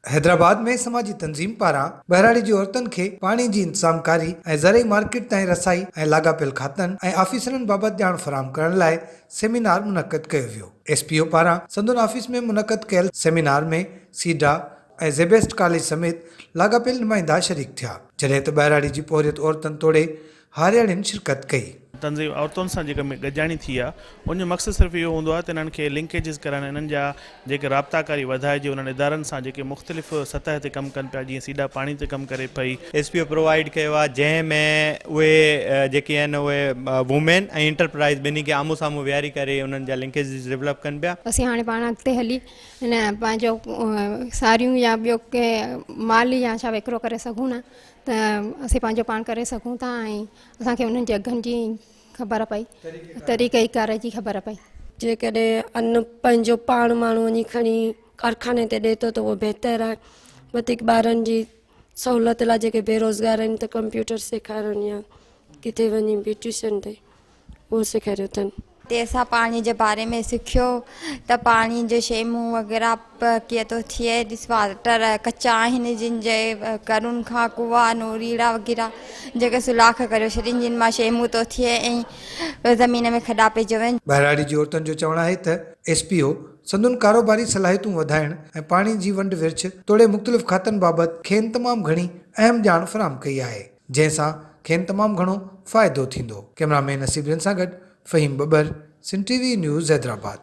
हैदराबाद में समाजी तंजीम पारां बहराड़ी जी औरतुनि खे पाणी जी इंतजामकारी ऐं ज़रई मार्केट ताईं रसाई ऐं लाॻापियल खातनि ऐं ऑफिसरनि बाबति ॼाण फराहम करण लाइ सेमिनार मुनक़द कयो वियो। एसपीओ पारां संदून ऑफिस में मुनक़द कयल सेमिनार में सीडा ऐं ज़ेबेस्ट कॉलेज समेत लाॻापियल नुमाइंदा शरीक थिया, जॾहिं त बहराड़ी जी पोरियत औरतुनि तोड़े हारियाणियुनि शिरकत कई। तंज़ीम औरतुनि सां जेका गॾिजाणी थी आहे उनजो मक़सदु सिर्फ़ु इहो हूंदो आहे त इन्हनि खे लिंकेजिस करणु, इन्हनि जा जेके राब्ताकारी वधाइजे, उन्हनि इदारनि सां जेके मुख़्तलिफ़ सतह ते कमु कनि पिया, जीअं सीधा पाणी ते कमु करे पई। एसपीओ प्रोवाइड कयो आहे जंहिंमें उहे जेके आहिनि उहे वुमेन ऐं इंटरप्राइज़ ॿिन्ही खे आम्हूं साम्हूं विहारे करे उन्हनि जा लिंकेजिस डेवलप कनि पिया। असीं हाणे पाण अॻिते हली हिन पंहिंजो साड़ियूं या ॿियो के माल या छा विकिरो करे सघूं न, त असीं पंहिंजो पाण करे सघूं था ऐं असांखे उन्हनि जे अघनि जी ख़बर पई, तरीक़ेकार जी ख़बर पई। जेकॾहिं अन्न पंहिंजो पाण माण्हू वञी खणी कारखाने ते ॾिए थो त उहो बहितरु आहे। वधीक ॿारनि जी सहूलियत लाइ जेके बेरोज़गार आहिनि त कंप्यूटर सेखारणु या किथे वञी ब्यूटिशन ते उहो सेखारियो अथनि। ते असां पाणी जे बारे में सिखियो त पाणी जो शैम्पूं वग़ैरह कीअं थो थिए। ॾिस वाटर कचा आहिनि जिन जे करुनि खां कुआ नोरीड़ा वग़ैरह जेके सुलाख करे छॾीनि, जिन मां शैम्पू थो थिए ऐं ज़मीन में खॾा पइजी वञनि। बहराड़ी जी औरतुनि जो चवणु आहे त एसपीओ संदून कारोबारी सलाहियतूं वधाइण ऐं पाणी जी वंड विर्छ तोड़े मुख़्तलिफ़ खातनि बाबति खेनि तमामु घणी अहम ॼाण फराहम कई आहे, जंहिंसां खेनि तमामु घणो फ़ाइदो थींदो। कैमरामैन नसीब सां गॾु फ़हीम बबर, सिंध टीवी न्यूज़ हैदराबाद।